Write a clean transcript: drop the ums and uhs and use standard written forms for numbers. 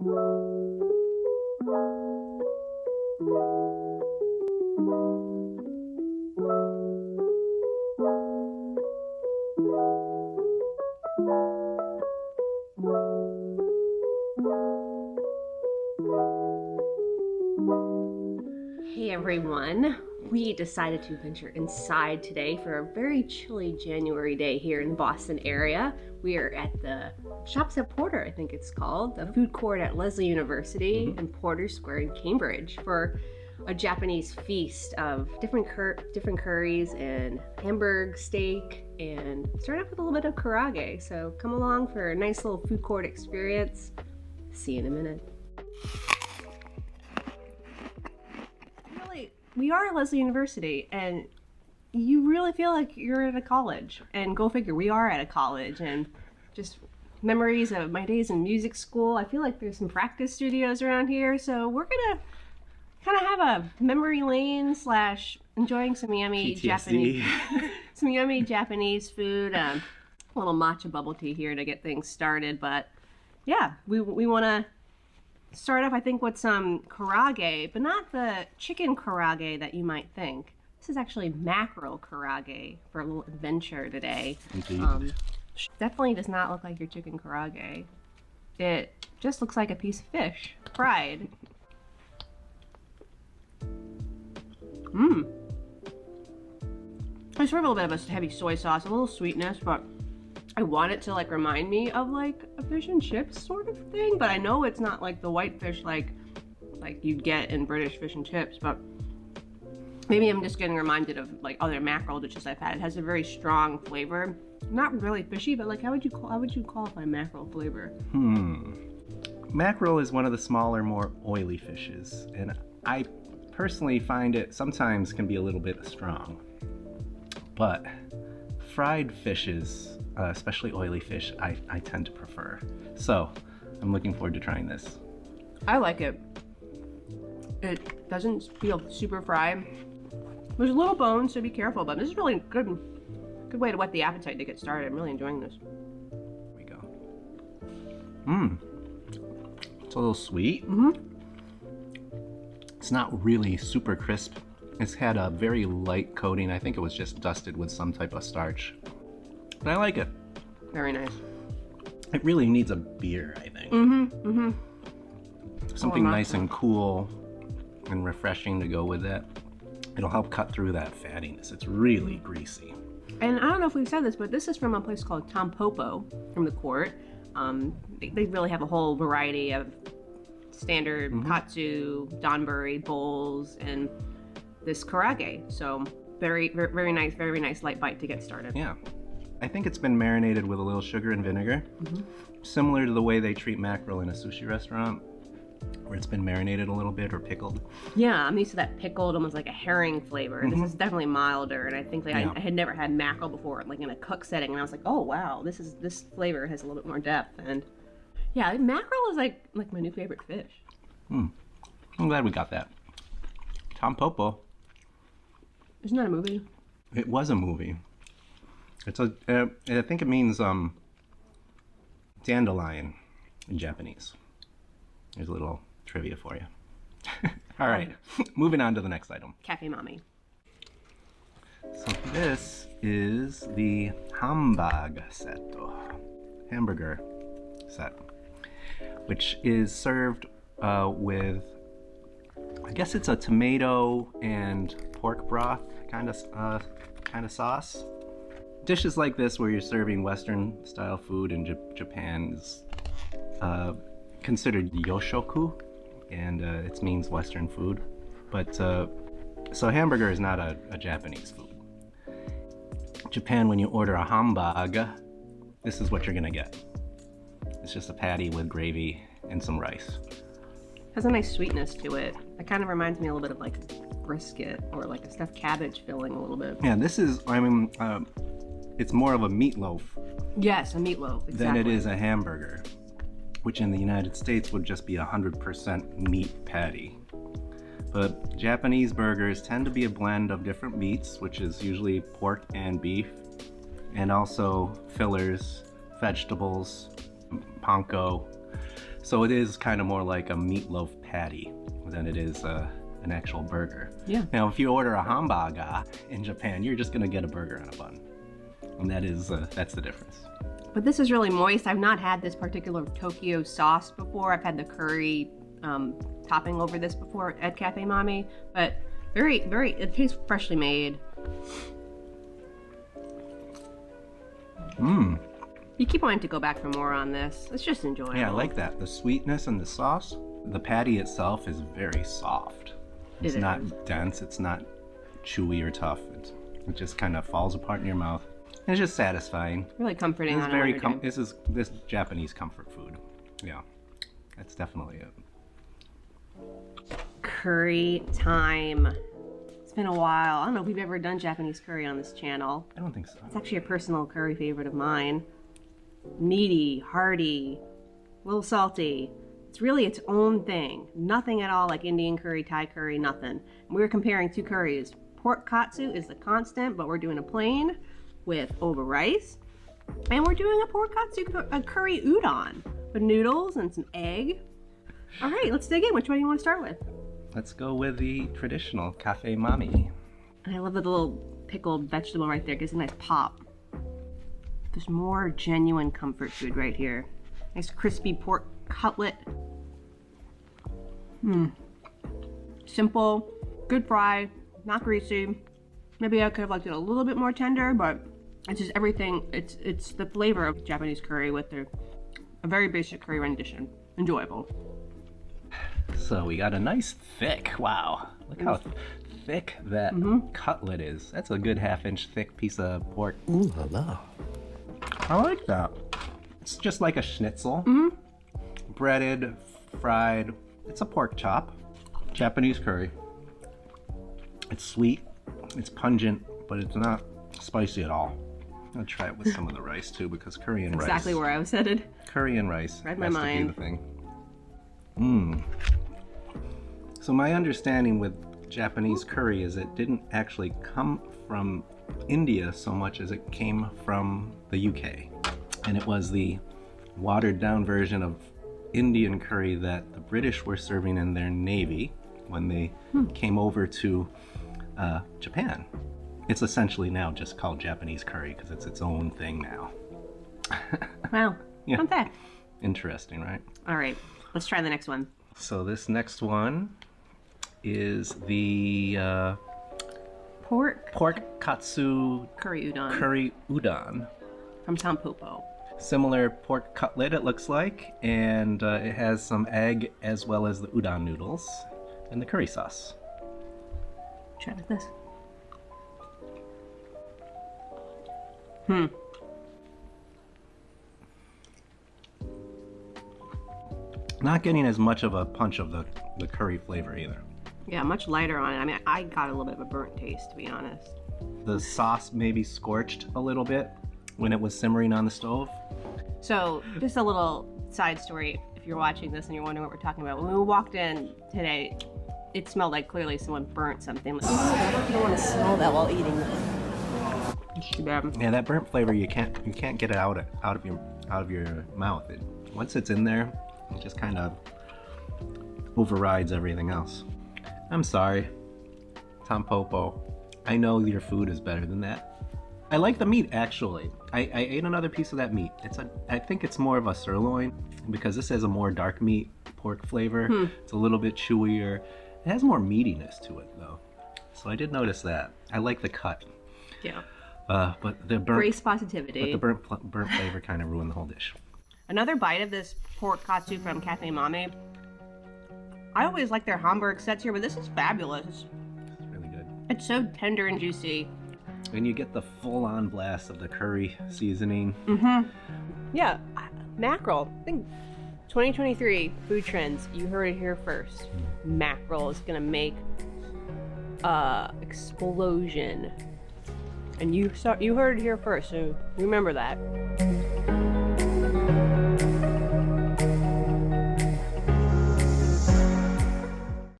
Hey everyone, we decided to venture inside today for a very chilly January day here in the Boston area. We are at the Shops at Porter, I think it's called, the food court at Lesley University in Porter Square in Cambridge for a Japanese feast of different curries and Hamburg steak, and start off with a little bit of karage. So come along for a nice little food court experience. See you in a minute. We are at Lesley University, and you really feel like you're at a college. And go figure, we are at a college, and just memories of my days in music school. I feel like there's some practice studios around here, so we're gonna kind of have a memory lane / enjoying some yummy Japanese food. A little matcha bubble tea here to get things started, but yeah, we want to start off, I think, with some karage, but not the chicken karage that you might think. This is actually mackerel karage for a little adventure today. Definitely does not look like your chicken karage. It just looks like a piece of fish, fried. I serve a little bit of a heavy soy sauce, a little sweetness, but I want it to like remind me of like a fish and chips sort of thing, but I know it's not like the white fish like you'd get in British fish and chips, but maybe I'm just getting reminded of like other mackerel dishes I've had. It has a very strong flavor. Not really fishy, but like how would you qualify mackerel flavor? Mackerel is one of the smaller, more oily fishes, and I personally find it sometimes can be a little bit strong. But fried fishes, especially oily fish, I tend to prefer. So I'm looking forward to trying this. I like it. It doesn't feel super fried. There's a little bone, so be careful, but this is really good way to whet the appetite to get started. I'm really enjoying this. Here we go. It's a little sweet. It's not really super crisp. It's had a very light coating. I think it was just dusted with some type of starch. But I like it. Very nice. It really needs a beer, I think. Something nice and cool and refreshing to go with it. It'll help cut through that fattiness. It's really greasy. And I don't know if we've said this, but this is from a place called Tampopo from the court. They really have a whole variety of standard Katsu, Donburi bowls, and this karage. So very nice light bite to get started. Yeah. I think it's been marinated with a little sugar and vinegar, similar to the way they treat mackerel in a sushi restaurant, where it's been marinated a little bit or pickled. Yeah, I'm used to that pickled, almost like a herring flavor. This is definitely milder, and I think like I had never had mackerel before, like in a cook setting, and I was like, oh wow, this flavor has a little bit more depth. And yeah, mackerel is like my new favorite fish. I'm glad we got that. Tampopo. Isn't that a movie? It was a movie. It's a, I think it means dandelion in Japanese. Here's a little trivia for you. All right, moving on to the next item. Cafe Mami. So this is the Hamburger set, which is served with, I guess it's a tomato and pork broth kind of sauce. Dishes like this, where you're serving Western style food in Japan, is considered yoshoku, and it means Western food. But so hamburger is not a Japanese food. Japan, when you order a hamburger, this is what you're gonna get. It's just a patty with gravy and some rice. Has a nice sweetness to it. It kind of reminds me a little bit of like brisket or like a stuffed cabbage filling a little bit. Yeah, this is, I mean, it's more of a meatloaf. Yes, a meatloaf, exactly. Than it is a hamburger, which in the United States would just be 100% meat patty. But Japanese burgers tend to be a blend of different meats, which is usually pork and beef, and also fillers, vegetables, panko. So it is kind of more like a meatloaf patty than it is an actual burger. Yeah. Now, if you order a hamburger in Japan, you're just gonna get a burger on a bun, and that's the difference. But this is really moist. I've not had this particular Tokyo sauce before. I've had the curry topping over this before at Cafe Mami, but it tastes freshly made. Mmm. You keep wanting to go back for more on this. It's just enjoyable. Yeah, I like that. The sweetness and the sauce. The patty itself is very soft. It's not dense. It's not chewy or tough. It just kind of falls apart in your mouth. It's just satisfying. Really comforting. It's very this Japanese comfort food. Yeah, that's definitely it. Curry time. It's been a while. I don't know if we've ever done Japanese curry on this channel. I don't think so. It's actually a personal curry favorite of mine. Meaty, hearty, a little salty. It's really its own thing. Nothing at all like Indian curry, Thai curry, nothing. We're comparing two curries. Pork katsu is the constant, but we're doing a plain with over rice. And we're doing a pork katsu, a curry udon with noodles and some egg. All right, let's dig in. Which one do you want to start with? Let's go with the traditional Cafe Mami. And I love the little pickled vegetable right there. It gives a nice pop. There's more genuine comfort food right here. Nice crispy pork cutlet. Simple, good fry, not greasy. Maybe I could have liked it a little bit more tender, but it's just everything. It's the flavor of Japanese curry with a very basic curry rendition. Enjoyable. So we got a nice thick, wow. Look how thick that cutlet is. That's a good half-inch thick piece of pork. Ooh la la. I like that. It's just like a schnitzel. Breaded, fried. It's a pork chop. Japanese curry. It's sweet. It's pungent, but it's not spicy at all. I'll try it with some of the rice too, because curry and rice. Exactly where I was headed. Curry and rice. Read my has mind. to be the thing. So my understanding with Japanese curry is it didn't actually come from India so much as it came from the UK. And it was the watered down version of Indian curry that the British were serving in their navy when they came over to Japan. It's essentially now just called Japanese curry because it's its own thing now. Wow. Yeah. Fun fact. Interesting, right? All right, let's try the next one. So this next one is the pork katsu Curry udon from Tampopo. Similar pork cutlet, it looks like, and it has some egg as well as the udon noodles and the curry sauce. Try with this. Not getting as much of a punch of the curry flavor either. Yeah, much lighter on it. I mean, I got a little bit of a burnt taste, to be honest. The sauce maybe scorched a little bit when it was simmering on the stove. So, just a little side story, if you're watching this and you're wondering what we're talking about. When we walked in today, it smelled like clearly someone burnt something. I don't want to smell that while eating this. It's too bad. Yeah, that burnt flavor, you can't get it out of your mouth. Once it's in there, it just kind of overrides everything else. I'm sorry, Tampopo. I know your food is better than that. I like the meat, actually. I ate another piece of that meat. I think it's more of a sirloin because this has a more dark meat pork flavor. It's a little bit chewier. It has more meatiness to it, though. So I did notice that. I like the cut. Yeah. But the burnt Race positivity. But the burnt flavor kind of ruined the whole dish. Another bite of this pork katsu from Cafe Mami. I always like their Hamburger sets here, but this is fabulous. It's really good. It's so tender and juicy. And you get the full-on blast of the curry seasoning. Yeah, mackerel. I think 2023 food trends. You heard it here first. Mackerel is gonna make explosion, and you heard it here first. So remember that.